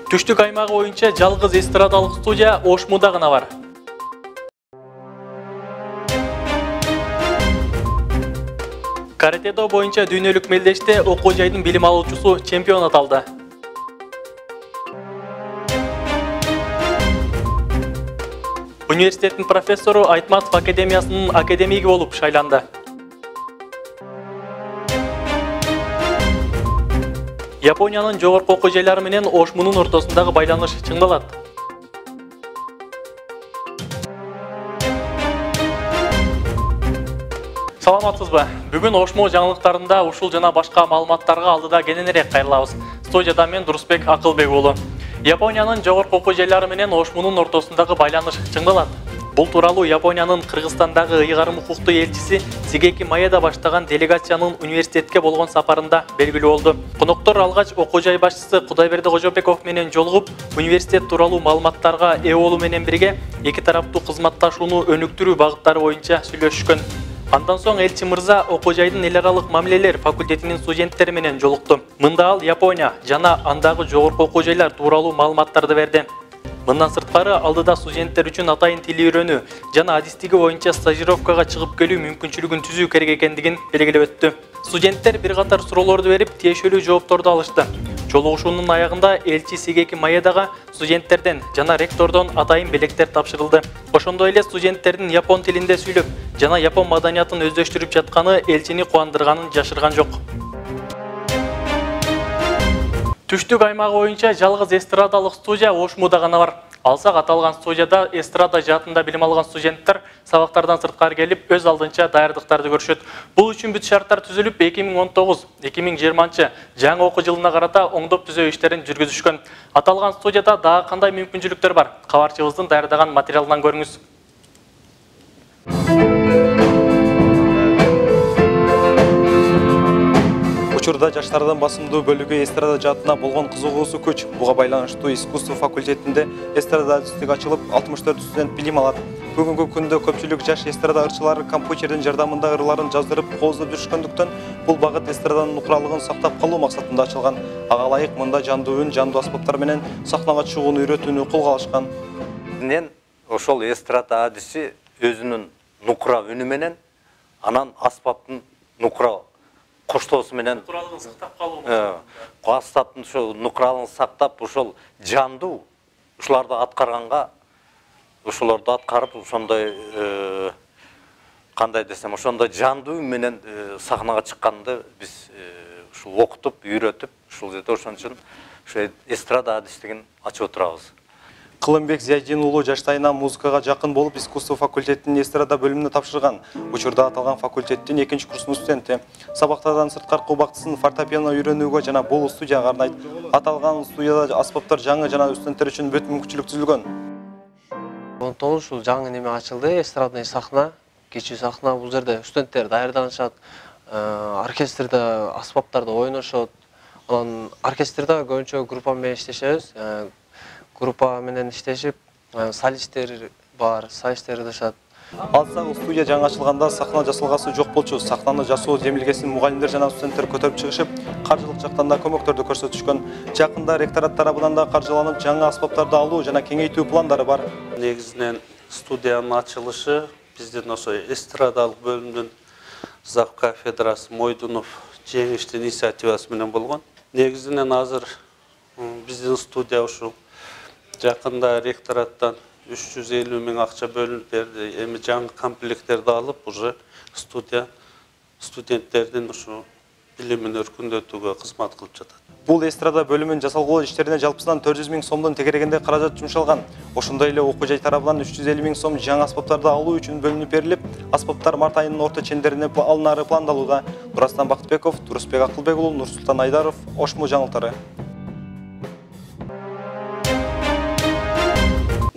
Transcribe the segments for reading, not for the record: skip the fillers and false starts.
Түштүк аймагы боюнча жалгыз эстрадалык студия Ошмуда гана бар. Каратедо боюнча дүйнөлүк мелдеште окуу жайдын билим алуучусу чемпион аталды. Университеттин профессору Айтматов академиясынын академиги болуп шайланды. Япониянын жогорку окуу жайлары менен Ошмунун ортосундагы байланыш чыңдалат. Саламатсызбы? Бүгүн Ошму жаңылыктарында ушул жана башка маалыматтарга алдыда кененирээк кайрылабыз. Студияда мен Дурусбек Акылбек уулу. Япониянын жогорку окуу жайлары менен Ошмунун ортосундагы байланыш чыңдалат. Бул тууралуу Япониянын Кыргызстандагы ыйгарым укуктуу элчиси Сигеки Маеда баштаган делегациянын университетке болгон сапарында белгилүү болду. Коноктор алгач окуу жай башчысы Кудайберди Кожобеков менен жолугуп, университет тууралуу маалыматтарга ээ болуу менен бирге эки тараптуу кызматташууну өнүктүрүү багыттары боюнча сүйлөшүшкөн. Андан соң элчи мырза окуу жайдын эл аралык мамилелер факультетинин студенттери менен жолукту. Мында ал Япония жана андагы жогорку окуу жайлар тууралуу маалыматтарды берди. Мындан сырткары алдыда студенттер үчүн атайын тил үйрөнүү жана адистиги боюнча стажировкага чыгып келүү мүмкүнчүлүгүн түзүү керек экендигин белгилеп өттү. Студенттер бир катар суроолорду берип, тиешелүү жоопторду алышты. Жолугушуунун аягында элчи Сигеки Маедага студенттерден жана ректордон атайын белектер тапшырылды. Ошондой эле студенттердин япон тилинде сүйлөп жана япон маданиятын өздөштүрүп жатканы элчини кубандырганын жашырган жок. Түштүк аймагы боюнча жалгыз эстрадалык студия Ошмуда гана бар. Алсак аталган студияда эстрада жаатында билим алган студенттер сабактардан сырткары келип өз алдынча даярдыктарды көрүшөт. Бул үчүн бүт шарттар түзүлүп 2019-2020 жаңы окуу жылына карата оңдоп түзөө иштерин жүргүзүшкөн. Аталган студияда дагы кандай мүмкүнчүлүктөр бар? Кабарчыбыздын даярдаган материалынан көрүңүз. Учурда жаштардын басымдуу бөлүгү эстрада жаатына болгон кызыгуусу көч. Буга байланыштуу искусство факультетинде эстрада адистик ачылып, 64 студент билим алат. Бүгүнкү күндө көпчүлүк жаш эстрада ырчылары компьютердин жардамында ырларын жаздырып, кооздоп жүрүшкөндүктөн бул багыт эстраданын нукуралыгын сактап калуу максатында ачылган. Ага ылайык мында жандуу үн, жандуу аспаптар менен сахнага чыгууну үйрөтүүнү колго алышкан. Ошол эстрада адиси өзүнүн нукура үнү менен анан аспаптын нукура коштоосу менен нукуралыгын сактап калуу. Аспаптын ошол нукуралыгын сактап, ошол жандуу ушуларды аткарганга, ошолорду аткарып, ошондой кандай десем, ошондой жандуу менен сахнага чыкканды биз ушул окутуп, үйрөтүп, ушул жерде ошон үчүн ошо эстрада адистигин ачып отурабыз. Кылымбек Зиядин уулу жаштайынан музыкага жакын болуп, искусство факультетинин эстрада бөлүмүнө тапшырган. Учурда аталган факультеттин 2-курсунун студенти. Сабактардан сырткаркы убактысын фортепиано үйрөнүүгө жана бул студияга арнайт. Аталган студияда аспаптар жаңы жана студенттер үчүн бүт мүмкүнчүлүк түзүлгөн. 19 ушул жаңы неме ачылды, эстрадный сахна, кичүү сахна. Бул жерде студенттер даярданышат, оркестрде аспаптарды ойношот. Анан оркестрде көбүнчө группа менен иштешебиз. Группа менен иштешип, солисттер бар, солисттер дашат. Алсак студия жаңы ачылганда сахна жасалгасы жок болчу. Сахнаны жасоо жемилгесин мугалимдер жана студенттер көтөрүп чыгышып, каржылык жактан да көмөктөрдү көрсөтүшкөн. Жакында ректорат тарабынан да каржыланып, жаңы аспаптарды алуу жана кеңейтүү пландары бар. Негизинен студиянын ачылышы биздин ошо эстрадалык бөлүмдүн зав кафедрасы Мойдунов жеңиштин инициативасы менен болгон. Негизинен азыр биздин студия ушул жакында ректораттан 350 000 акча бөлүнүп берди. Эми жаңы комплекттерди алып, уже студенттердин ушу билимин өркүндөтүүгө кызмат кылып жатат. Бул эстрада бөлүмүнүн жасалгылоо иштерине жалпысынан 400 000 сомдон тегерегинде каражат жумшалган. Ошондой эле окуу жай тарабынан 350 000 сом жаңы аспаптарды алуу үчүн бөлүнүп берилип, аспаптар март айынын орто чендерине алынары пландалууда. Нурастан Бактыбеков, Турусбек Акылбек уулу, Нурсултан Айдаров, Ошму жаңылыктары.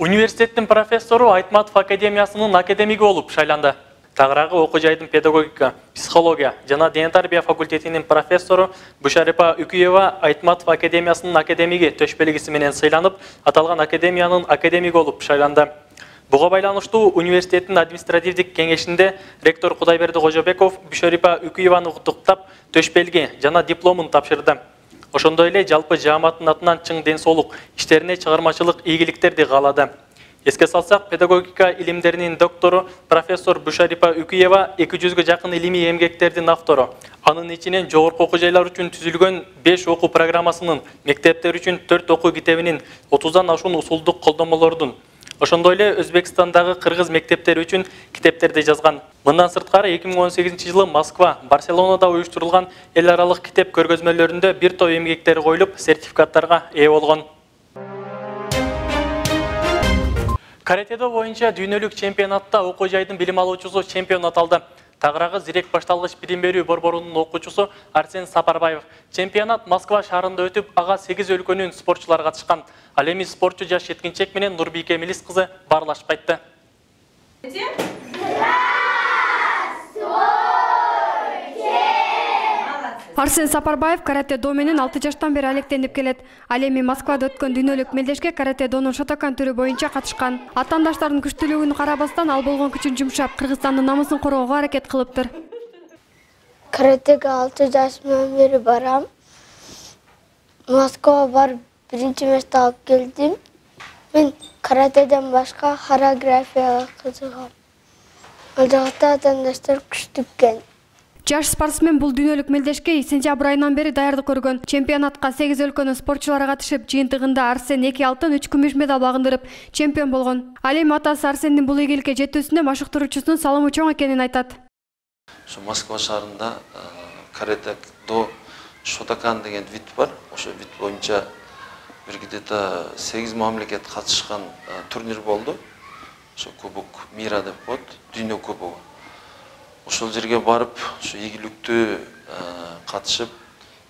Университеттин профессору Айтматов академиясынын академиги болуп шайланды. Тагыраагы окуу жайдын педагогика, психология жана дене тарбия факультетинин профессору Бушарипа Үкүева Айтматов академиясынын академиги төшбелгиси менен сыйланып, аталган академиянын академиги болуп шайланды. Буга байланыштуу университеттин административдик кеңешинде ректор Кудайберди Кожобеков Бушарипа Үкүеваны куттуктап, төшбелги жана дипломун тапшырды. Ошондой эле жалпы жааматтын атынан чың ден соолук, иштерине чыгармачылык ийгиликтерди каалады. Эске салсак, педагогика илимдеринин доктору профессор Бушарипа Үкүева 200-гө жакын илимий эмгектердин автору. Анын ичинен жогорку окуу жайлар үчүн түзүлгөн 5 окуу программасынын, мектептер үчүн 4 окуу китебинин, 30дан ашуун усулдук колдомолордун, ошондой эле Өзбекстандагы кыргыз мектептери үчүн китептерди жазган. Мындан сырткары 2018-жылы Москва, Барселонада уюштурулган эл аралык китеп көргөзмөлөрүндө бир топ эмгектери коюлуп, сертификаттарга ээ болгон. Каратэдо боюнча дүйнөлүк чемпионатта окуу жайдын билим алуучусу чемпион аталды. Тагыраагы Зирек башталгыч билим берүү борборунун окуучусу Арсен Сапарбаев. Чемпионат Москва шаарында өтүп, ага 8 өлкөнүн спортчулары катышкан. Ал эми спортчу жаш жеткинчек менен Нурбийке Мелис кызы баарлашып кайтты. Арсен Сапарбаев каратэ-до менен 6 жаштан бери алектенип келет. Ал эми Москвада өткөн дүйнөлүк мелдешке каратэ-донун шотокан түрү боюнча катышкан. Атаандаштардын күчтүүлүгүнө карабастан ал болгон күчүн жумшап, Кыргызстандын намысын коргоого аракет кылыптыр. Каратеге 6 жашымдан бери барам. Москвага барып биринчи месте алып келдим. Мен каратеден башка хореографияга кызыгам. Ал жакта атаандаштар күчтүү экен. Жаш спортсмен бул дүйнөлүк мелдешке сентябрь айынан бери даярдык көргөн. Чемпионатка 8 өлкөнүн спортчулары катышып, жыйынтыгында Арсен 2 алтын, 3 күмүш медаль багындырып, чемпион болгон. Ал эми атасы Арсендин бул ийгиликке жетүүсүнө машыктыруучусунун салымы чоң экенин айтат. Ошо Москва шаарында каратэ-до шотокан деген вид бар. Ошо вид боюнча бир где-то 8 мамлекет катышкан турнир болду. Ошо Кубок мира деп коет, дүйнө кубогу. Ошол жерге барып, ошо ийгиликтүү катышып,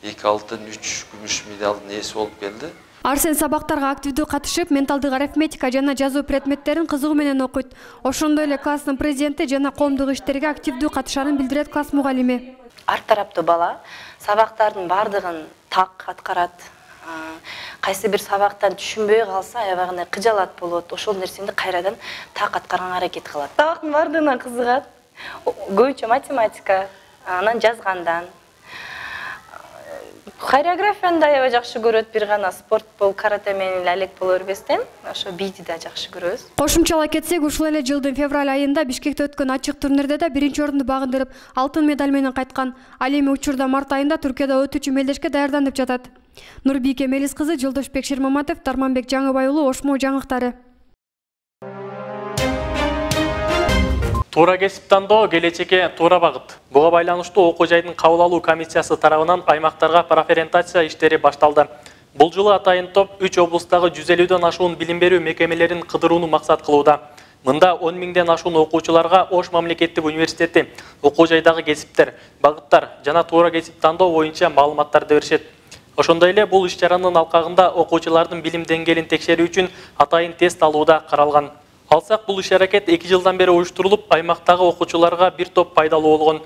2 алтын, 3 күмүш медалдын ээси болуп келди. Арсен сабактарга активдүү катышып, менталдык арифметика жана жазуу предметтерин кызыгуу менен окуйт. Ошондой эле класстын президенти жана коомдук иштерге активдүү катышарын билдирет класс мугалими. Ар тараптуу бала сабактардын бардыгын так аткарат. Кайсы бир сабактан түшүнбөй калса, аябагында кыжалат болот. Ошол нерсени кайрадан так аткарганга аракет кылат. Сабактын бардыгына кызыгат. Көбүнчө математика, анан жазгандан. Хореографияны да аябай жакшы көрөт, бир гана спорт бул каратэ менен алек боло бербестен, ошо бийди да жакшы көрөбүз. Кошумчалай кетсек, ушул эле жылдын февраль айында Бишкекте өткөн ачык турнирде да биринчи орунду багындырып, алтын медаль менен кайткан. Ал эми учурда март айында Түркияда өтүүчү мелдешке даярданып жатат. Нурбийке Мелис кызы, Жолдошбек Шермаматов, Тарманбек Жаңыбай уулу, Ошмо жаңылыктары. Туура кесип тандоо келечекке туура багыт. Буга байланыштуу окуу жайдын кабыл алуу комиссиясы тарабынан аймактарга преферентация иштери башталды. Бул жылы атайын топ 3 облустагы 150дөн ашуун билим берүү мекемелерин кыдырууну максат кылууда. Мында 10 миңден ашуун окуучуларга Ош мамлекеттик университети окуу жайдагы кесиптер, багыттар жана туура кесип тандоо боюнча маалыматтарды беришет. Ошондой эле бул иш-чаранын алкагында окуучулардын билим деңгээлин текшерүү үчүн атайын тест алууда каралган. Алсак, бул иш-аракет 2 жылдан бери уюштурулуп, аймактагы окуучуларга бир топ пайдалуу болгон.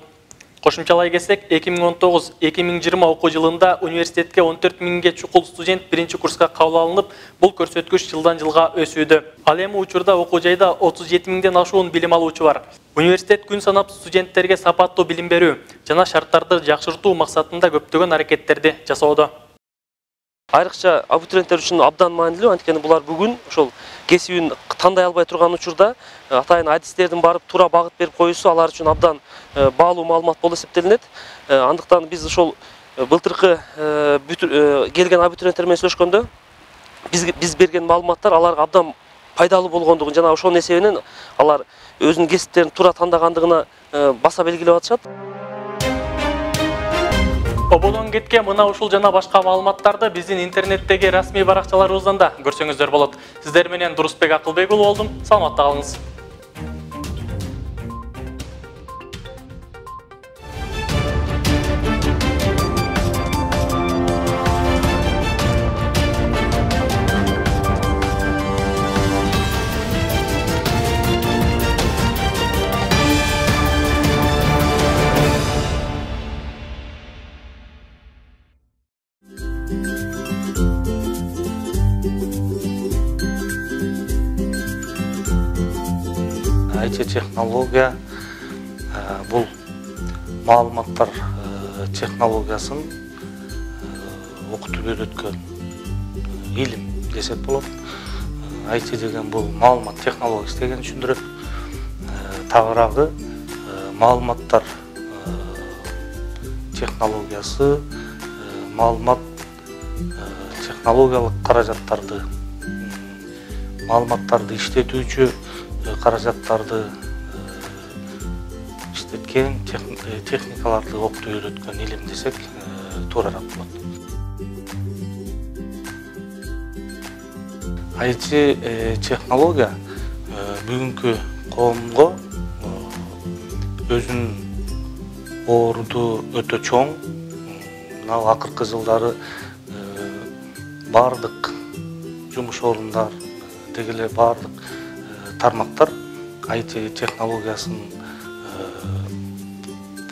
Кошумчалай кетсек, 2019-2020 окуу жылында университетке 14 миңге чукул студент биринчи курска кабыл алынып, бул көрсөткүч жылдан жылга өсүүдө. Ал эми учурда окуу жайда 37 миңден ашуун билим алуучу бар. Университет күн санап студенттерге сапаттуу билим берүү жана шарттарды жакшыртуу максатында көптөгөн аракеттерди жасоодо. Айрыкча абитуриенттер үчүн абдан маанилүү, анткени булар бүгүн ошол кесибин тандай албай турган учурда атайын адистердин барып туура багыт берип коюусу алар үчүн абдан баалуу маалымат болуп эсептелинет. Андыктан биз ошол былтыркы келген абитуриенттер менен сүйлөшкөндө биз берген маалыматтар аларга абдан пайдалуу болгондугун жана ошонун эсебинен алар өзүнүн кесиптерин туура тандагандыгына баса белгилеп атышат. Ободон кетке мына ушул жана башка маалыматтарды биздин интернеттеги расмий баракчаларыбыздан да көрсөңүздөр болот. Сиздер менен Дурусбек Акылбек уулу болдум. Саламатта калыңыз. Технология бул маалыматтар технологиясын окутуп үйрөткөн илим десек болот. IT деген бул маалымат технологиясы деген түшүндүрөт. Тагыраагы маалыматтар технологиясы, маалымат технологиялык каражаттарды, маалыматтарды иштетүүчү каражаттарды иштеткен техникаларды окутуп үйрөткөн илим десек туурараак болот. IT технология бүгүнкү коомго өзүнүн орду өтө чоң. Мына акыркы жылдары бардык жумуш орундар дегеле бардык тармактар IT технологиясынын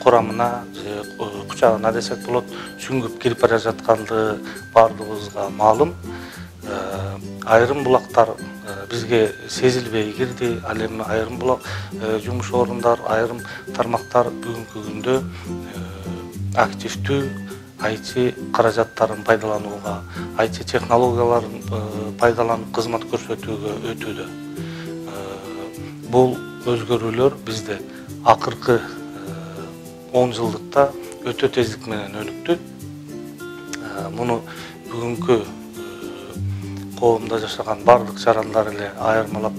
курамына же кучагына десек болот сүңгүп кирип бара жатканды бардыгыбызга маалым. Айрым булактар бизге сезилбей кирди. Ал эми айрым булак жумуш орундар, айрым тармактар бүгүнкү күндө активдүү IT каражаттарын пайдаланууга, IT технологияларын пайдаланып кызмат көрсөтүүгө өтүүдө. Бул өзгөрүүлөр бизде акыркы 10 жылдыкта өтө тездик менен өнүктү. Муну бүгүнкү коомдо жашаган бардык жарандар эле айырмалап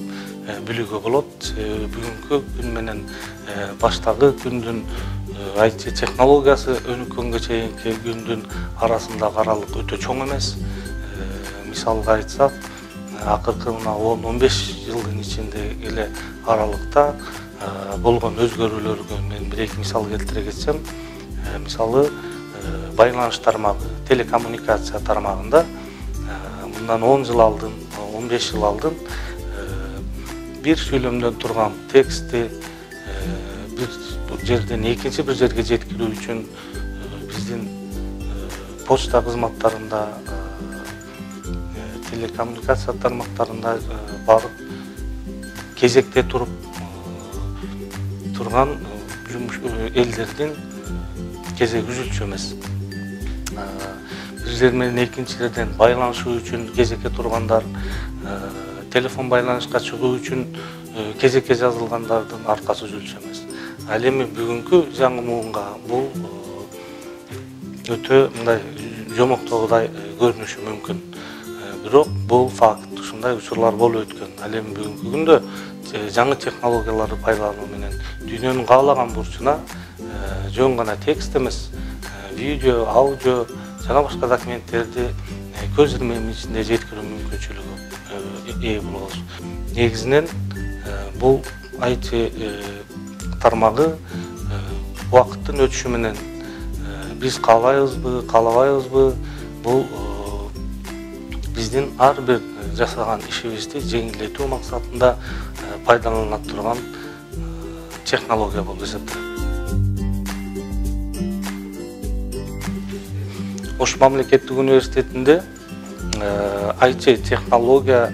билүүгө болот. Бүгүнкү күн менен баштагы күндүн IT технологиясы өнүккөнгө чейинки күндүн арасындагы аралык өтө чоң эмес. Мисалга айтсак, акыркы мына 10-15 жылдын ичинде эле аралыкта болгон өзгөрүүлөргө мен бир-эки мисал келтире кетсем, мисалы байланыш тармагы, телекоммуникация тармагында мындан 10 жыл алдын, 15 жыл алдын бир сүйлөмдөн турган текстти бир жерден экинчи бир жерге жеткирүү үчүн биздин почта кызматтарында, телекоммуникация тармактарында барып кезекте туруп турган элдердин кезеги үзүлчү эмес. Бирлер менен экинчилерден байланышуу үчүн кезекке тургандар, телефон байланышка чыгуу үчүн кезекке жазылгандардын аркасы үзүлчү эмес. Ал эми бүгүнкү жаңы муунга бул өтө мындай жомоктогудай көрүнүшү мүмкүн. Бирок бул факт, ушундай учурлар болуп өткөн. Ал эми бүгүнкү күндө жаңы технологияларды пайдалануу менен дүйнөнүн каалаган бурчуна жөн гана текст эмес, видео, аудио жана башка документтерди көз ирмемин ичинде жеткирүү мүмкүнчүлүгү ээ болобуз. Негизинен бул IT тармагы убакыттын өтүшү менен биз каалайбызбы, каалабайбызбы, бул биздин ар бир жасаган ишибизди жеңилдетүү максатында пайдаланылат турган технология болуп эсептелет. Ош мамлекеттик университетинде IT технология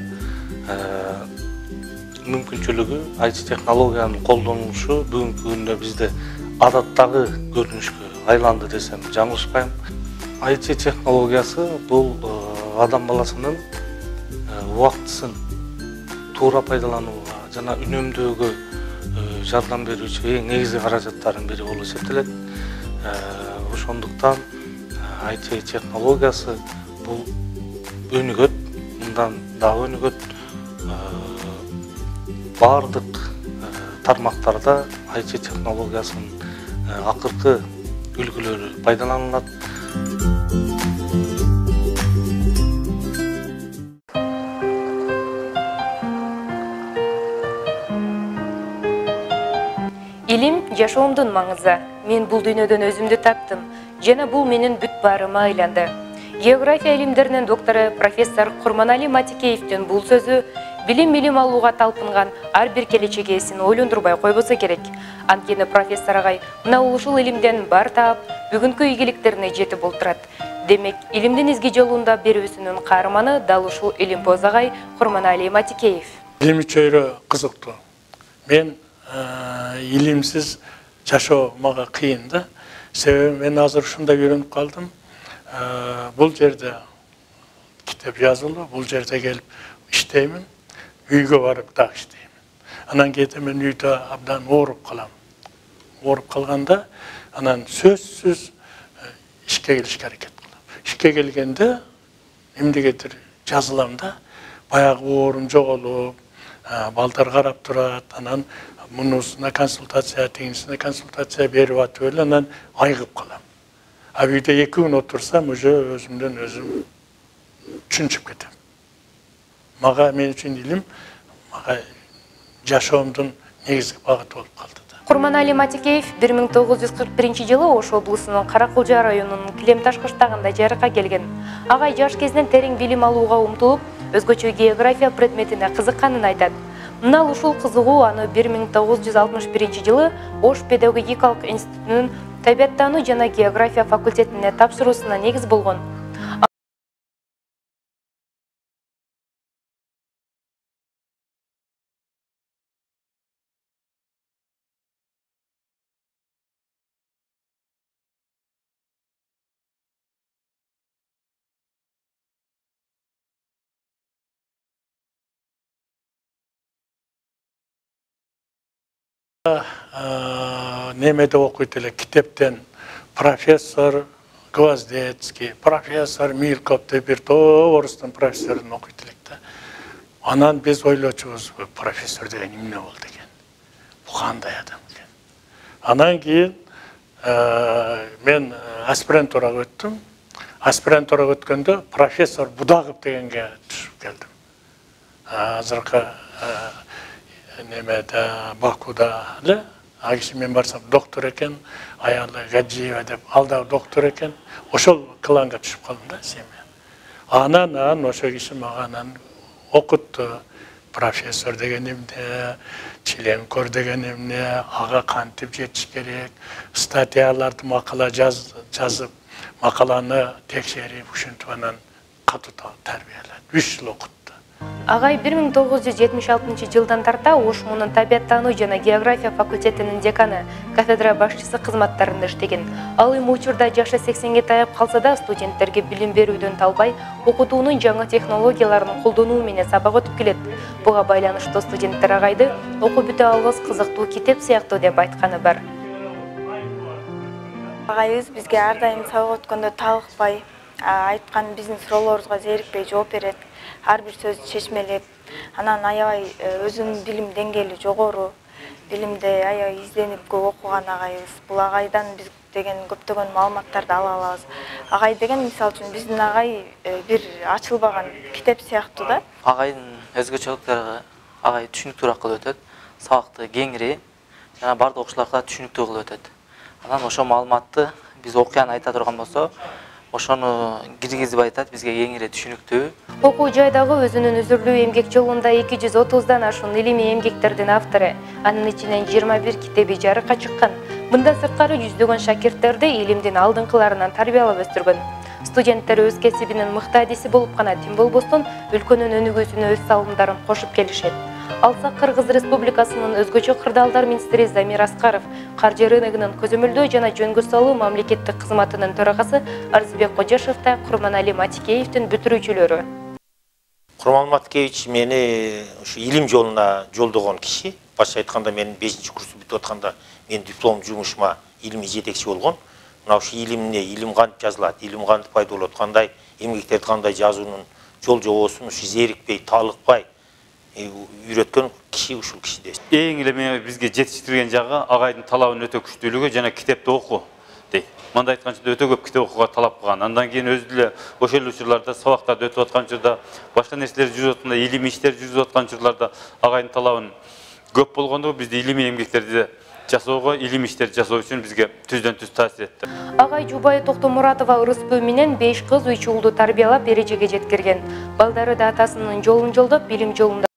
мүмкүнчүлүгү, IT технологиянын колдонулушу бүгүнкү күндө бизде адаттагы көрүнүшкө айланды десем жаңылышпайм. IT технологиясы бул адам баласынын убактысын туура пайдаланууга жана үнөмдөөгө жардам берүүчү эң негизги каражаттардын бири болуп эсептелет. Ошондуктан IT технологиясы бул өнүгөт, мындан дагы өнүгөт. Бардык тармактарда IT технологиясынын акыркы үлгүлөрү пайдаланылат. Илим жашоомдун маңызы. Мен бул дүйнөдөн өзүмдү таптым, жана бул менин бүт баарыма айланды. География илимдеринин доктору профессор Курманали Матикеевдин бул сөзү билим алууга талпынган ар бир келечек ээсин ойлондурбай койбосо керек. Анткени профессор агай мына ушул илимден бар таап, бүгүнкү ийгиликтерине жетип олтурат. Демек, илимдин изги жолунда берүүсүнүн каарманы дал ушул илимпоз агай Курманали Матикеев. Илим өчөйрө кызыктуу. Мен илимсиз жашоо мага кыйын да. Себеби мен азыр ушундай үйрөнүп калдым. бұл жерде кітап жазылы, бұл жерде келіп іштеймін, үйге барып да іштеймін. Анан кетімен үйді абдан орып қалам. Орып қалғанда, анан сөзсіз ішке келішке әрекет қылам. Ішке келгенде, емдегетір жазыламда, баяғы орым жоғалып, балдар қарап тұрады, анан мұнысына консультация, теңісіне консультация беріп атып өлі, анан айғып қалам. А үйде 2 күн отырсам, уже өзімден өзім түшіншіп кетем. Маға мен үшін илім, маға жашауымдың негізгі бағыты болып қалды. Курманали Матикеев 1941 жылы Ош облысының Каракулжа районының Килемташ кыштагында жарыкка келген. Агай жаш кезинен терең билим алууга умтулуп, өзгөчө география предметине кызыкканын айтат. Мына ушул кызыгуу аны 1961 жылы Ош педагогикалык институтунун табиаттануу жана география факультетине тапшыруусуна негиз болгон. Немеде окуйт эле китептен профессор Гвоздецкий, профессор Мирков деп бир топ орустун профессорун окуйт элек да. Анан биз ойлочубуз, профессор деген эмне болду экен? Бу кандай адам экен? Анан кийин мен аспирантурага өттүм. Аспирантурага өткөндө профессор Будагов дегенге түшүп келдим. Азыркы немеде Бакуда эле, а киши мен барсам доктор экен, аялы Гаджиева деп, алда доктор экен. Ошол кланга түшүп калдым да семья. Анан ошо киши мага анан окутту. Профессор деген эмне, членкор деген эмне, ага кантип жетиш керек, статьяларды макала жазып, макаланы текшерип, ушинтип анан катуу тарбиялады. 3 жыл окутту. Агай 1976 жылдан тарта Ош мунун табиаттануу жана география факультетинин деканы, кафедра башчысы кызматтарында иштеген. Ал эми учурда жашы 80ге таяп калса да студенттерге билим берүүдөн талбай, окутуунун жаңы технологияларын колдонуу менен сабак өтүп келет. Буга байланыштуу студенттер агайды окуп бүтө алгыс кызыктуу китеп сыяктуу деп айтканы бар. Агайыбыз бизге ар дайым сабак өткөндө талыкпай, айткан биздин суроолорубузга зерикпей жооп берет. Ар бир сөз чечмелеп, анан аябай өзүнүн билим деңгээли жогору, билимде аябай изденип көп окуган агайыбыз. Бул агайдан биз деген көптөгөн маалыматтарды ала алабыз. Агай деген мисалы үчүн биздин агай бир ачылбаган китеп сыяктуу да. Агайдын өзгөчөлүктөрү агай түшүнүктүү кылып өтөт, сабакты кеңири жана бардык окуучуларга түшүнүктүү кылып өтөт. Анан ошол маалыматты биз окуян айта турган болсо, ошону киргизип айтат, бизге кеңири түшүнүктүү. Окуу жайдагы өзүнүн үзүрлүү эмгек жолунда 230дан ашуун илимий эмгектердин автору, анын ичинен 21 китеби жарыкка чыккан. Мында сырткары жүздөгөн шакирттерди илимдин алдыңкыларынан тарбиялап өстүргөн. Студенттер өз кесибинин мыкты адиси болуп гана тим болбостон, өлкөнүн өнүгүүсүнө өз салымдарын кошуп келишет. Алса Кыргыз Республикасынын өзгөчө кырдаалдар министри Замир Аскаров, каржы рыногунун көзөмөлдөө жана жөнгө салуу мамлекеттик кызматынын төрагасы Арзбек Кожешов да Курманали Матикеевдин бүтүрүүчүлөрү. Курманали Матикеевич мени ушу илим жолуна жолдогон киши. Башка айтканда мен 5-курс бүтүп атканда мен диплом жумушума илимий жетекчи болгон. Мына ушу илимне, илим кантип жазылат, илим кантип пайда болот, кандай эмгектерди кандай жазуунун жол жобосун ушу зерикпей, талыкпай үйрөткөн киши ушул киши дейт. Эң эле бизге жетиштирген жагы агайдын талабынын өтө күчтүүлүгү жана китепти окуу дейт. Мында айтканча өтө көп китеп окууга талап кылган. Андан кийин өзү деле ошол учурларда сабактарды өтүп аткан учурда, башка нерселер жүрүп атканда, илимий иштер жүрүп аткан учурларда агайдын талабын көп болгондугу бизди илимий эмгектерди жасоого, илимий иштер жасоо үчүн бизге түздөн-түз таасир этти. Агай Жубай Токтомуратова ырыспөө менен 5 кыз 3 уулду тарбиялап эрежеге жеткирген. Балдары да атасынын жолун жолдоп, билим жолунда